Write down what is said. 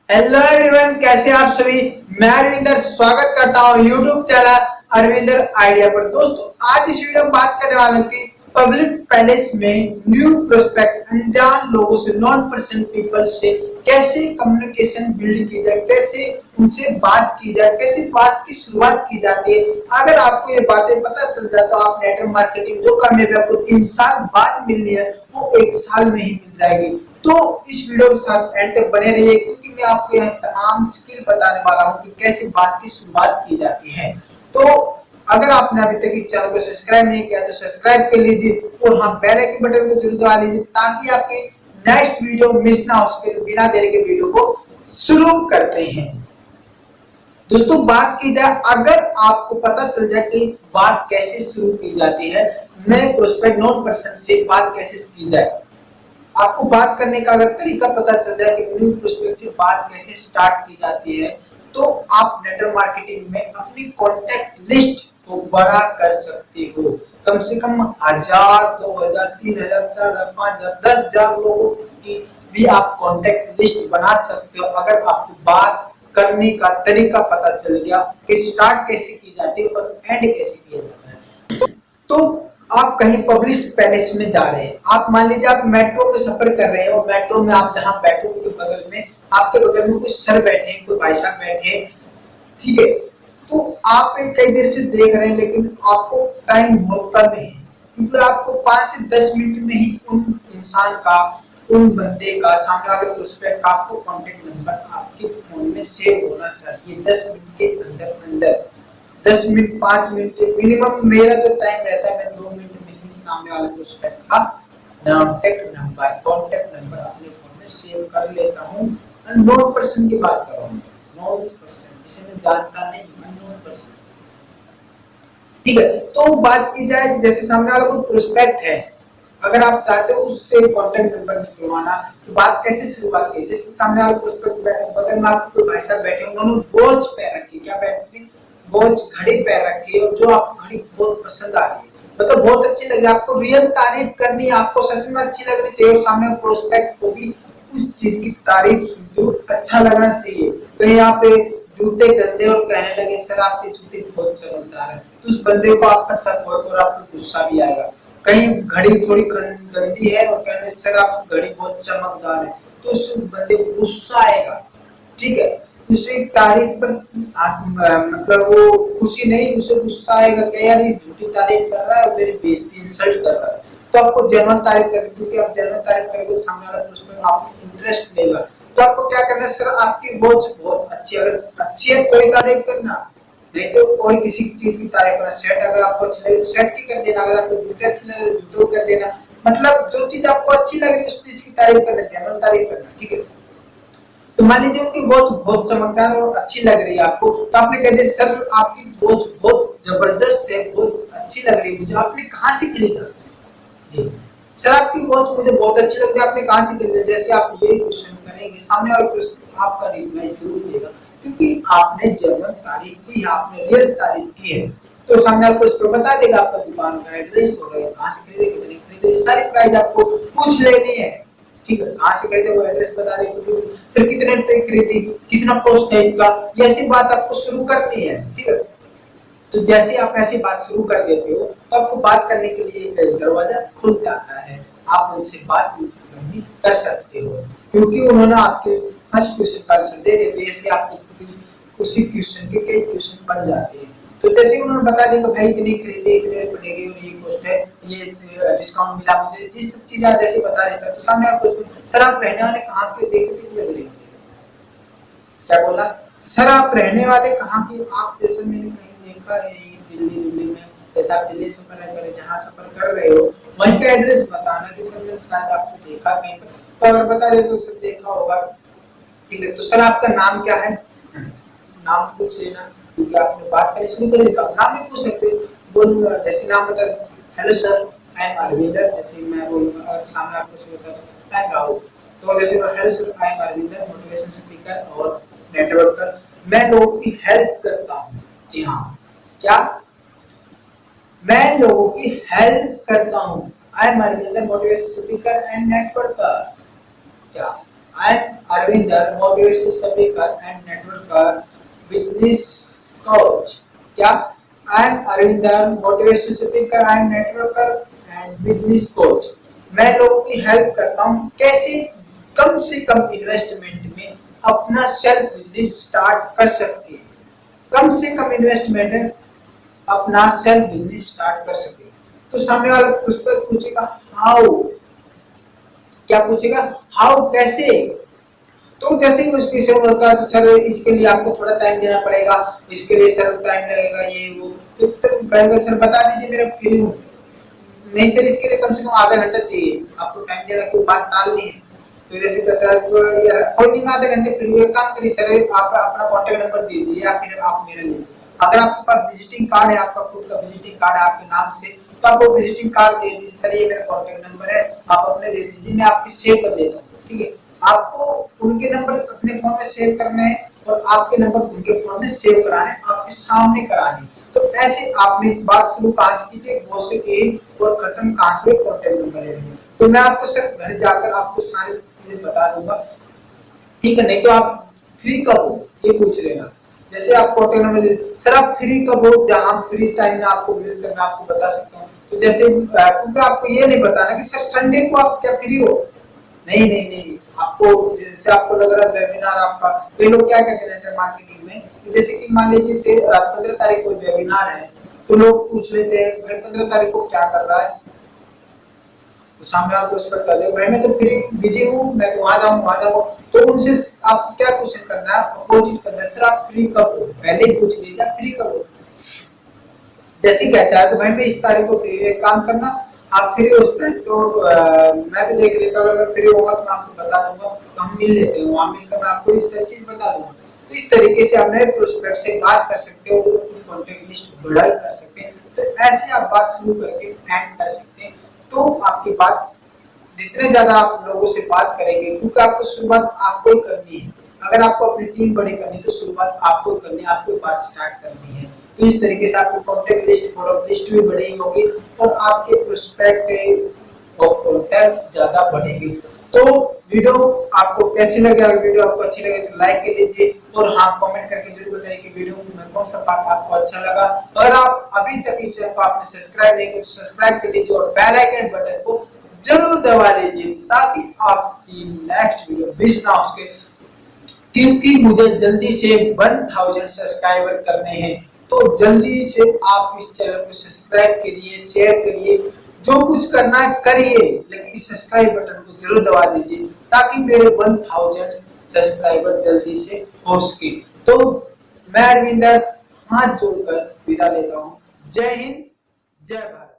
Hello everyone, कैसे आप सभी। मैं अरविंदर स्वागत करता हूँ यूट्यूब चैनल अरविंदर आइडिया पर। दोस्तों, आज इस वीडियो में बात करने वाले हैं कि पब्लिक पैलेस में न्यू प्रोस्पेक्ट अनजान लोगों से, नॉन पर्सन पीपल से कैसे कम्युनिकेशन बिल्ड की जाए, कैसे उनसे बात की जाए, कैसे बात की शुरुआत की जाती है। अगर आपको ये बातें पता चल जाए तो आप नेटवर्क मार्केटिंग जो कामयाबी आपको 3 साल बाद मिलनी है वो 1 साल में ही मिल जाएगी। तो इस वीडियो के साथ एंड तक बने रहिए, क्योंकि मैं आपको यहाँ तमाम स्किल बताने वाला हूँ कि कैसे बात की शुरुआत की जाती है। तो अगर आपने अभी तक इस चैनल को सब्सक्राइब नहीं किया तो सब्सक्राइब कर लीजिए और हाँ, बेल आइकन बटन को जरूर दबा लीजिए ताकि आपकी नेक्स्ट वीडियो मिस ना हो सके। तो बिना देरी के वीडियो को शुरू करते हैं। दोस्तों, बात की जाए, अगर आपको पता चल जाए कि बात कैसे शुरू की जाती है, नए प्रोस्पेक्ट नॉन पर्सन से बात कैसे की जाए, आपको बात करने का अगर तरीका पता चल जाए कि न्यू प्रोस्पेक्ट से बात कैसे स्टार्ट की जाती है, तो आप नेटवर्क मार्केटिंग में अपनी कॉन्टैक्ट लिस्ट को बड़ा कर सकते हो। कम से कम 1000, 2000, 3000, 4000, 5000, 10,000 लोगों की भी आप कॉन्टैक्ट लिस्ट बना सकते हो अगर आपको बात करने का तरीका पता चल गया कि स्टार्ट कैसे की जाती है और एंड कैसे किया जाता है। तो आप कहीं पब्लिक पैलेस में जा रहे हैं, आप मान लीजिए आप मेट्रो में सफर कर रहे हैं और मेट्रो में आप जहां बैठे हो आपके बगल में कुछ सर बैठे हैं, कोई भाई साहब बैठे हैं, ठीक है। तो आप कई देर से देख रहे हैं लेकिन आपको टाइम बहुत कम है, क्योंकि आपको 5 से 10 मिनट में ही उन इंसान का, उन बंदे का, सामने वाले प्रोस्पेक्ट का आपको कांटेक्ट नंबर आपके फोन में सेव होना चाहिए 10 मिनट के अंदर अंदर। 10 मिनट, 5 मिनट मिनिमम मेरा जो टाइम रहता है, मैं 2 मिनट में ही सामने वाले प्रोस्पेक्ट का कॉन्टेक्ट नंबर अपने फोन में सेव कर लेता हूँ। अननोन पर्सन की बात कर रहा हूँ, नोन पर्सन जिसे मैं जानता नहीं, अननोन पर्सन, ठीक है। तो बात की जाए, जैसे सामने वाला कोई प्रोस्पेक्ट है, अगर आप चाहते हो उससे कांटेक्ट नंबर निकलवाना, तो बात कैसे शुरुआत की। जैसे सामने वाले प्रोस्पेक्ट बगल में आपको भाई साहब बैठे, उन्होंने वॉच पहन रखी, क्या पहन रखी, वॉच, घड़ी पहन रखी है, और जो आपको घड़ी बहुत पसंद आ रही है, मतलब बहुत अच्छी लग रही है, आपको रियल तारीफ करनी है, आपको सच में अच्छी लगनी चाहिए, और सामने प्रोस्पेक्ट को भी उस चीज की तारीफ सुनते हो अच्छा लगना चाहिए। तो यहाँ पे जूते गंदे और कहने लगे सर आपके जूते बहुत चमकदार है, तो उस बंदे को आपका शक होगा और आपको गुस्सा भी आएगा। कहीं घड़ी थोड़ी गंदी है और कहने सर आपकी घड़ी बहुत चमकदार है, तो उस बंदे को गुस्सा आएगा, ठीक है। उसे तारीफ पर मतलब वो खुशी नहीं, उसे गुस्सा आएगा कि यार ये झूठी तारीफ कर रहा है और मेरी बेइज्जती, इंसल्ट कर रहा है। तो आपको जेन्युइन तारीफ करनी, क्योंकि आप जेन्युइन तारीफ करेंगे तो सामने वाला उसमें आपको इंटरेस्ट लेगा। तो आपको क्या करना है, सर आपकी वॉच बहुत अच्छी है, अगर अच्छी है तो ही तारीफ करना, नहीं तो कोई किसी चीज की तारीफ करना। सेट अगर आपको अच्छी लगे सेट की कर देना, अगर आपको जूते अच्छे लगे जूतों कर देना, मतलब जो चीज आपको अच्छी लग रही है उस चीज की तारीफ करना, जेन्युइन तारीफ करना, ठीक है। तो मान लीजिए उनकी वॉच बहुत चमकदार और अच्छी लग रही है आपको, तो आपने कह दिया सर आपकी वॉच बहुत जबरदस्त है, बहुत अच्छी लग रही है मुझे, आपने कहाँ से खरीदा। जी सर आपकी वॉच मुझे बहुत अच्छी लग रही है, आपने कहाँ से खरीदा। जैसे आप ये क्वेश्चन करेंगे, सामने वाला क्वेश्चन आपका रिप्लाई जरूर देगा, क्योंकि आपने जेन्युइन तारीफ की है, आपने रियल तारीफ की है। तो सामने वाला क्वेश्चन बता देगा आपका दुकान का एड्रेस और कहाँ से खरीदे, कितने खरीदे, सारी प्राइस आपको पूछ लेनी है, ठीक है। कहाँ से खरीदे वो एड्रेस बता देगा, फिर कितने रुपए खरीदी, कितना कॉस्ट है इसका, ये ऐसी बात आपको शुरू करनी है, ठीक है। तो जैसे आप ऐसी बात शुरू कर देते हो तो आपको बात करने के लिए एक दरवाजा खुल जाता है, आप उनसे बात भी कर सकते हो, क्योंकि उन्होंने आपके फर्स्ट क्वेश्चन का आंसर दे दिया, जैसे आपके उसी क्वेश्चन के कई क्वेश्चन बन जाते हैं। तो जैसे उन्होंने बता दिया भाई इतनी खरीदे, इतने पड़ेगी और ये कॉस्ट है, ये डिस्काउंट मिला मुझे, ये सब चीजें जैसे बता देता है, तो सामने आपको सर आप रहने वाले कहाँ के, देखो कितने बड़े, क्या बोला, सर आप रहने वाले कहाँ के, आप जैसे मैंने कहीं देखा है दिल्ली में, जैसे आप दिल्ली सफर कर जहाँ सफर कर रहे हो वहीं का एड्रेस बताना कि सर मैंने शायद आपको देखा कहीं पर, तो अगर बता दे तो सर देखा होगा, ठीक है। तो सर आपका नाम क्या है, नाम पूछ लेना, क्योंकि आपने बात करनी शुरू कर दी तो आप नाम भी पूछ सकते हो। बोल जैसे नाम बता, hello sir I am Arvinder, जैसे मैं बोलूंगा और सामने आपको शुरू कर आई एम राहुल, तो जैसे hello sir I am Arvinder, motivation speaker और नेटवर्कर, मैं लोगों की हेल्प करता हूँ। जी हाँ, क्या, मैं लोगों की हेल्प करता हूँ, I am Arvinder, motivation speaker and networker, क्या I am Arvinder, motivational speaker and networker, business coach. क्या? I am Arvinder, motivational speaker and networker and business coach. मैं लोगों की हेल्प करता हूँ कैसे कम से कम इन्वेस्टमेंट में अपना सेल्फ बिजनेस स्टार्ट कर सकते हैं। कम से कम इन्वेस्टमेंट में अपना सेल्फ बिजनेस स्टार्ट कर सके। तो सामने वाला प्रोस्पेक्ट पूछेगा हाउ, क्या पूछेगा? हाउ, कैसे? तो जैसे ही उस क्वेश्चन में होता है तो सर इसके लिए आपको थोड़ा टाइम देना पड़ेगा, इसके लिए सर टाइम लगेगा, ये वो। तो सर कहेगा सर बता दीजिए मेरा फ्री हूँ। नहीं सर इसके लिए कम से कम आधा घंटा चाहिए, आपको टाइम देना कोई बात टालनी है। तो जैसे कहता है तो यार कोई नहीं, मैं आधे घंटे फ्री हूँ, एक काम करिए सर आप अपना कॉन्टेक्ट नंबर दीजिए या फिर आप मेरा लीजिए। अगर आपके पास विजिटिंग कार्ड है, आपका खुद का विजिटिंग कार्ड है आपके नाम से, तो आप वो विजिटिंग कार्ड दे दीजिए, सर ये मेरा कॉन्टेक्ट नंबर है, आप अपने दे दीजिए, मैं आपकी सेव कर देता हूँ। ठीक है, आपको उनके नंबर अपने फोन में सेव करने हैं और आपके नंबर उनके फोन में सेव कराने, आपके सामने कराने। तो ऐसे आपने बात शुरू कहाँ से की थी, वो से की और खत्म कहाँ से, कॉन्टेक्ट नंबर ले लेंगे। तो मैं आपको सिर्फ घर जाकर आपको सारी चीजें बता दूंगा। ठीक है, नहीं तो आप फ्री कब हो ये पूछ लेना। जैसे आप कॉन्टेक्ट नंबर सर आप फ्री कब हो, जहाँ फ्री टाइम में आपको मिलता है मैं आपको बता सकता हूँ। तो जैसे क्योंकि आपको ये नहीं बताना कि सर संडे को आप क्या फ्री हो, नहीं नहीं नहीं। आपको जैसे आपको लग रहा है वेबिनार आपका, कई लोग क्या कहते हैं नेटवर्क मार्केटिंग में, जैसे कि मान लीजिए 15 तारीख को वेबिनार है, तो लोग पूछ लेते हैं भाई 15 तारीख को क्या कर रहा है, तो सामने वाले को उस पर कर दे भाई मैं तो फ्री बिजी हूँ, मैं तो वहां जाऊँ। तो उनसे आप क्या क्वेश्चन करना है, अपोजिट करना है, सर आप फ्री कब हो, पहले ही पूछ लीजिए आप फ्री कब हो। जैसे कहता है तो भाई मैं इस तारीख को फ्री, एक काम करना आप फ्री हो उस टाइम, तो मैं भी देख लेता हूँ, अगर मैं फ्री होगा तो मैं आपको बता दूंगा, तो हम मिल लेते हैं, वहां मिलकर मैं आपको इस सारी चीज बता दूंगा। तो इस तरीके से आप नए प्रोस्पेक्ट से बात कर सकते हो, अपनी कॉन्टेक्ट लिस्ट बढ़ा कर सकते हैं। तो ऐसे आप बात शुरू करके एंड कर सकते हैं। तो आपकी बात जितने ज्यादा आप लोगों से बात करेंगे, क्योंकि आपको शुरुआत आपको ही करनी है। अगर आपको अपनी टीम बड़ी करनी है तो शुरुआत आपको करनी है, आपको बात स्टार्ट करनी है। तो इस तरीके से आपकी कॉन्टेक्ट लिस्ट, फॉलोअप लिस्ट भी बड़ी होगी और आपके प्रोस्पेक्ट और कॉन्टैक्ट ज्यादा बढ़ेंगे। तो वीडियो आपको कैसी लगे, अगर वीडियो आपको अच्छी लगे तो लाइक कर लीजिए और हाँ कमेंट करके जरूर बताइए कि वीडियो में कौन सा पार्ट आपको अच्छा लगा। अगर आप अभी तक इस चैनल को आपने सब्सक्राइब नहीं किया तो सब्सक्राइब कर लीजिए और बेल आइकन बटन को जरूर दबा लीजिए ताकि आपकी नेक्स्ट वीडियो मिस ना हो सके। क्योंकि मुझे जल्दी से 1000 सब्सक्राइबर करने हैं, तो जल्दी से आप इस चैनल को सब्सक्राइब करिए, शेयर करिए, जो कुछ करना है करिए, लेकिन इस सब्सक्राइब बटन को जरूर दबा दीजिए ताकि मेरे 1000 सब्सक्राइबर जल्दी से हो सके। तो मैं अरविंदर हाथ जोड़कर विदा लेता हूँ। जय हिंद, जय भारत।